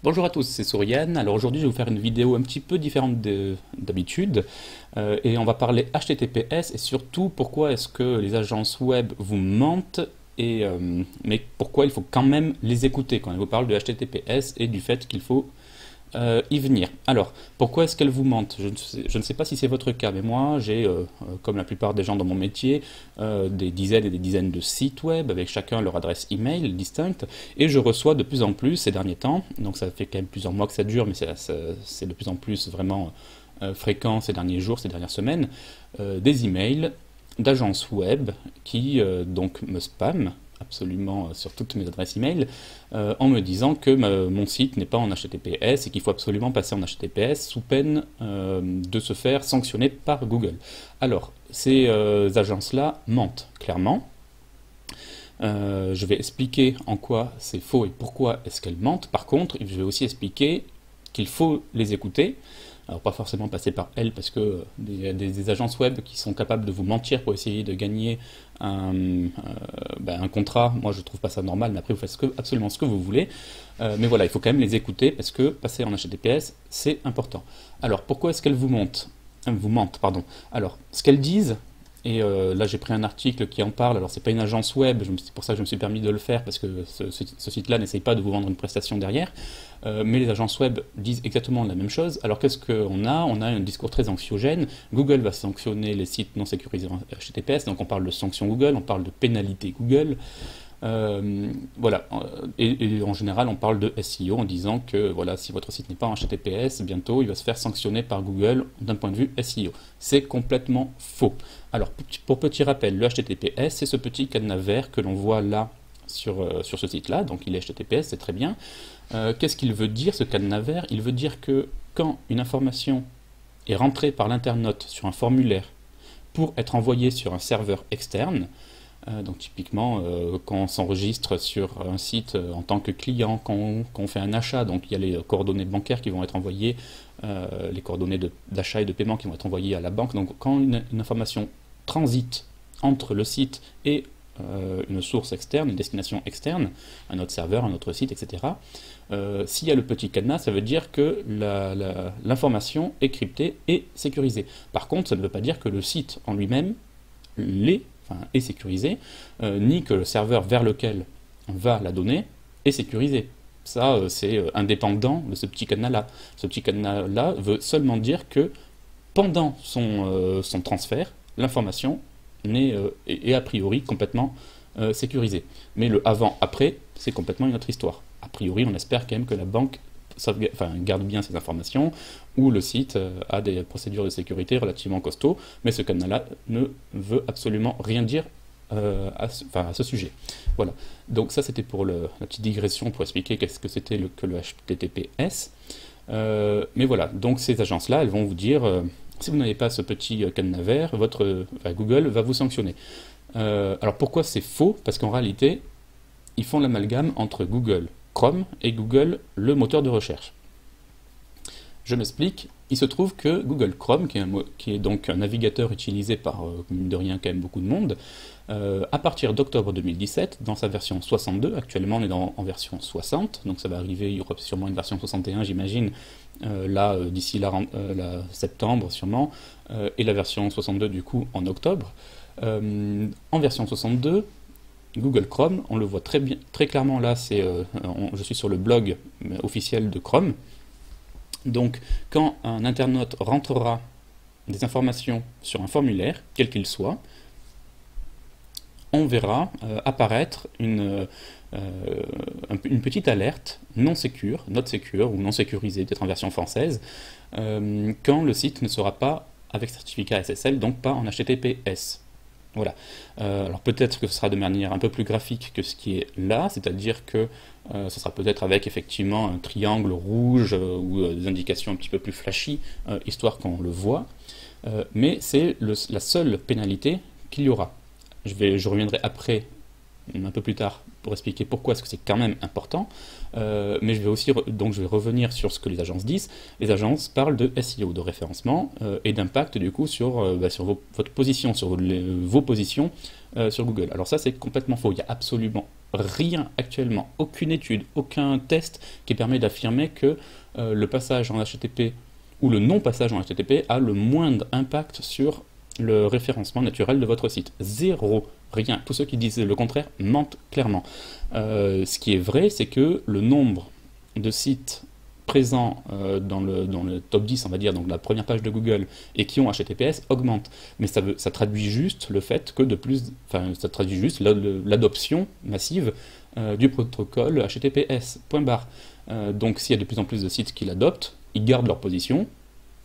Bonjour à tous, c'est Souriane. Alors aujourd'hui, je vais vous faire une vidéo un petit peu différente d'habitude et on va parler HTTPS et surtout pourquoi est-ce que les agences web vous mentent mais pourquoi il faut quand même les écouter quand elles vous parlent de HTTPS et du fait qu'il faut y venir. Alors, pourquoi est-ce qu'elles vous mentent? Je ne sais pas si c'est votre cas, mais moi, j'ai, comme la plupart des gens dans mon métier, des dizaines et des dizaines de sites web avec chacun leur adresse email distincte, et je reçois de plus en plus ces derniers temps, donc ça fait quand même plusieurs mois que ça dure, mais c'est de plus en plus vraiment fréquent ces derniers jours, ces dernières semaines, des emails d'agences web qui donc me spamment absolument sur toutes mes adresses email en me disant que mon site n'est pas en HTTPS et qu'il faut absolument passer en HTTPS sous peine de se faire sanctionner par Google. Alors, ces agences-là mentent clairement. Je vais expliquer en quoi c'est faux et pourquoi est-ce qu'elles mentent. Par contre, je vais aussi expliquer qu'il faut les écouter. Alors pas forcément passer par elles parce que des agences web qui sont capables de vous mentir pour essayer de gagner un contrat, moi je trouve pas ça normal, mais après vous faites absolument ce que vous voulez. Mais voilà, il faut quand même les écouter parce que passer en HTTPS c'est important. Alors pourquoi est-ce qu'elles vous mentent, pardon. Alors ce qu'elles disent, et là j'ai pris un article qui en parle, alors c'est pas une agence web, c'est pour ça que je me suis permis de le faire, parce que ce site-là n'essaye pas de vous vendre une prestation derrière, mais les agences web disent exactement la même chose. Alors qu'est-ce qu'on a? On a un discours très anxiogène. Google va sanctionner les sites non sécurisés en HTTPS, donc on parle de sanctions Google, on parle de pénalité Google. Voilà, et en général on parle de SEO en disant que voilà, si votre site n'est pas en HTTPS, bientôt il va se faire sanctionner par Google d'un point de vue SEO. C'est complètement faux. Alors pour petit rappel, le HTTPS c'est ce petit cadenas vert que l'on voit là sur ce site-là, donc il est HTTPS, c'est très bien. Qu'est-ce qu'il veut dire ce cadenas vert? Il veut dire que quand une information est rentrée par l'internaute sur un formulaire pour être envoyée sur un serveur externe, donc typiquement, quand on s'enregistre sur un site en tant que client, quand on fait un achat, donc il y a les coordonnées bancaires qui vont être envoyées, les coordonnées d'achat et de paiement qui vont être envoyées à la banque. Donc quand une information transite entre le site et une source externe, une destination externe, un autre serveur, un autre site, etc., s'il y a le petit cadenas, ça veut dire que l'information est cryptée et sécurisée. Par contre, ça ne veut pas dire que le site en lui-même est sécurisé, ni que le serveur vers lequel on va la donnée est sécurisé. Ça, c'est indépendant de ce petit cadenas-là. Ce petit cadenas-là veut seulement dire que pendant son transfert, l'information est a priori complètement sécurisée. Mais le avant-après, c'est complètement une autre histoire. A priori, on espère quand même que la banque garde bien ces informations, ou le site a des procédures de sécurité relativement costauds, mais ce cadenas-là ne veut absolument rien dire à ce sujet. Voilà, donc ça c'était pour la petite digression pour expliquer qu'est-ce que c'était que le HTTPS. Mais voilà, donc ces agences-là, elles vont vous dire, si vous n'avez pas ce petit cadenas vert, Google va vous sanctionner. Alors pourquoi c'est faux? Parce qu'en réalité, ils font l'amalgame entre Google Chrome et Google, le moteur de recherche. Je m'explique, il se trouve que Google Chrome, qui est donc un navigateur utilisé par, mine de rien, quand même beaucoup de monde, à partir d'octobre 2017, dans sa version 62, actuellement on est en version 60, donc ça va arriver, il y aura sûrement une version 61 j'imagine, d'ici septembre sûrement, et la version 62 du coup en octobre. En version 62, Google Chrome, on le voit très clairement là, je suis sur le blog officiel de Chrome. Donc quand un internaute rentrera des informations sur un formulaire, quel qu'il soit, on verra apparaître une petite alerte non secure, not secure ou non sécurisée, peut-être en version française, quand le site ne sera pas avec certificat SSL, donc pas en HTTPS. Voilà. Alors peut-être que ce sera de manière un peu plus graphique que ce qui est là, c'est-à-dire que ce sera peut-être avec effectivement un triangle rouge ou des indications un petit peu plus flashy, histoire qu'on le voit. Mais c'est la seule pénalité qu'il y aura. Je reviendrai après, un peu plus tard, pour expliquer pourquoi est-ce que c'est quand même important. Mais je vais revenir sur ce que les agences disent. Les agences parlent de SEO, de référencement, et d'impact du coup sur votre position, sur vos positions sur Google. Alors ça c'est complètement faux, il n'y a absolument rien actuellement, aucune étude, aucun test qui permet d'affirmer que le passage en HTTP ou le non-passage en HTTP a le moindre impact sur le référencement naturel de votre site. Zéro, rien. Tous ceux qui disent le contraire mentent clairement. Ce qui est vrai, c'est que le nombre de sites présents dans le top 10, on va dire, donc la première page de Google, et qui ont HTTPS augmente. Mais ça traduit juste le fait que ça traduit juste l'adoption massive du protocole HTTPS, point barre. Donc s'il y a de plus en plus de sites qui l'adoptent, ils gardent leur position.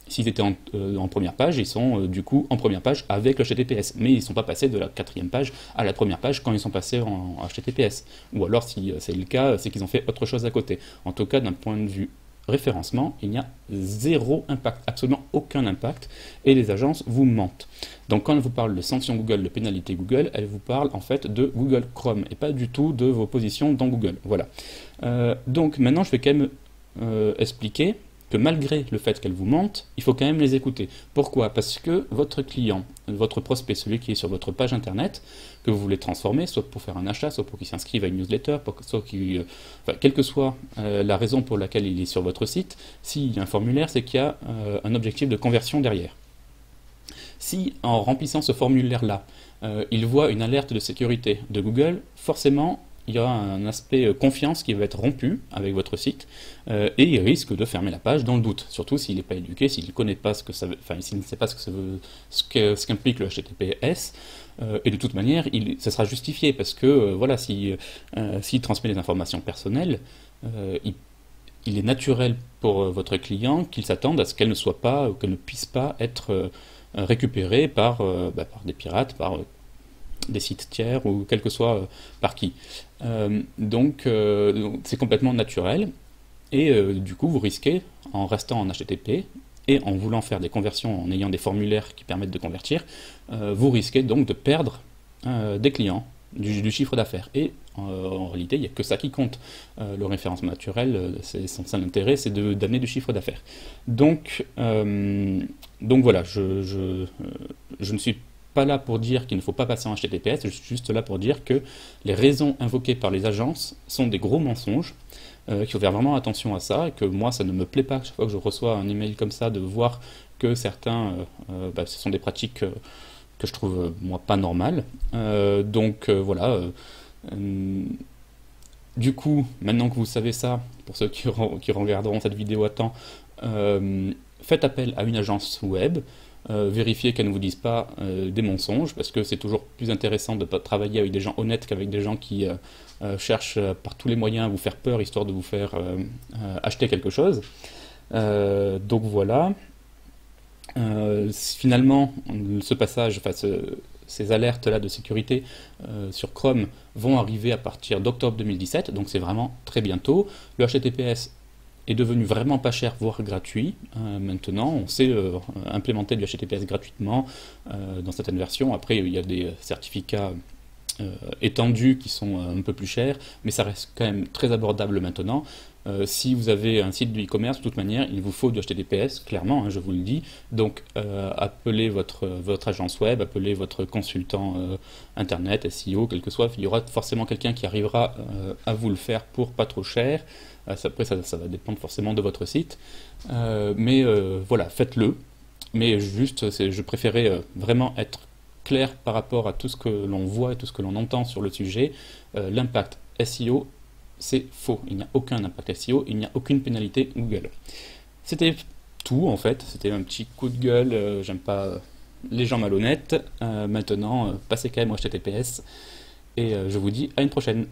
S'ils étaient en première page, ils sont du coup en première page avec le HTTPS, mais ils ne sont pas passés de la 4e page à la première page quand ils sont passés en HTTPS. Ou alors, si c'est le cas, c'est qu'ils ont fait autre chose à côté. En tout cas, d'un point de vue référencement, il n'y a zéro impact, absolument aucun impact, et les agences vous mentent. Donc quand elles vous parlent de sanctions Google, de pénalités Google, elles vous parlent en fait de Google Chrome, et pas du tout de vos positions dans Google. Voilà. Donc maintenant, je vais quand même expliquer que malgré le fait qu'elles vous mentent, il faut quand même les écouter. Pourquoi? Parce que votre client, votre prospect, celui qui est sur votre page internet, que vous voulez transformer, soit pour faire un achat, soit pour qu'il s'inscrive à une newsletter, quelle que soit la raison pour laquelle il est sur votre site, s'il y a un formulaire, c'est qu'il y a un objectif de conversion derrière. Si en remplissant ce formulaire-là, il voit une alerte de sécurité de Google, forcément, il y aura un aspect confiance qui va être rompu avec votre site et il risque de fermer la page dans le doute, surtout s'il n'est pas éduqué, s'il ne connaît pas ce que ça veut, enfin s'il ne sait pas ce qu'implique le HTTPS, et de toute manière, ça sera justifié parce que voilà, s'il transmet les informations personnelles, il est naturel pour votre client qu'il s'attende à ce qu'elle ne soit pas, ou qu'elle ne puisse pas être récupérée par des pirates, par des sites tiers ou quel que soit par qui. Donc c'est complètement naturel et du coup vous risquez, en restant en HTTP et en voulant faire des conversions, en ayant des formulaires qui permettent de convertir, vous risquez donc de perdre des clients, du chiffre d'affaires. Et en réalité, il n'y a que ça qui compte. Le référencement naturel, son seul intérêt, c'est d'amener du chiffre d'affaires. Donc voilà, je ne suis pas là pour dire qu'il ne faut pas passer en HTTPS, je suis juste là pour dire que les raisons invoquées par les agences sont des gros mensonges, qu'il faut faire vraiment attention à ça, et que moi ça ne me plaît pas, chaque fois que je reçois un email comme ça, de voir que certains, ce sont des pratiques que je trouve moi pas normales. Voilà. Du coup, maintenant que vous savez ça, pour ceux qui regarderont cette vidéo à temps, faites appel à une agence web. Vérifiez qu'elles ne vous disent pas des mensonges, parce que c'est toujours plus intéressant de travailler avec des gens honnêtes qu'avec des gens qui cherchent par tous les moyens à vous faire peur, histoire de vous faire acheter quelque chose. Donc voilà. Finalement, ce passage, ces alertes-là de sécurité sur Chrome vont arriver à partir d'octobre 2017, donc c'est vraiment très bientôt. Le HTTPS est devenu vraiment pas cher, voire gratuit. Maintenant, on sait implémenter du HTTPS gratuitement dans certaines versions. Après, il y a des certificats étendus qui sont un peu plus chers, mais ça reste quand même très abordable maintenant. Si vous avez un site de e-commerce, de toute manière, il vous faut du HTTPS, clairement, hein, je vous le dis. Donc, appelez votre agence web, appelez votre consultant internet, SEO, quel que soit. Il y aura forcément quelqu'un qui arrivera à vous le faire pour pas trop cher. Après, ça va dépendre forcément de votre site. Mais voilà, faites-le. Mais juste, je préférais vraiment être clair par rapport à tout ce que l'on voit et tout ce que l'on entend sur le sujet. L'impact SEO, c'est faux. Il n'y a aucun impact SEO, il n'y a aucune pénalité Google. C'était tout en fait, c'était un petit coup de gueule, j'aime pas les gens malhonnêtes. Maintenant, passez quand même au HTTPS et je vous dis à une prochaine.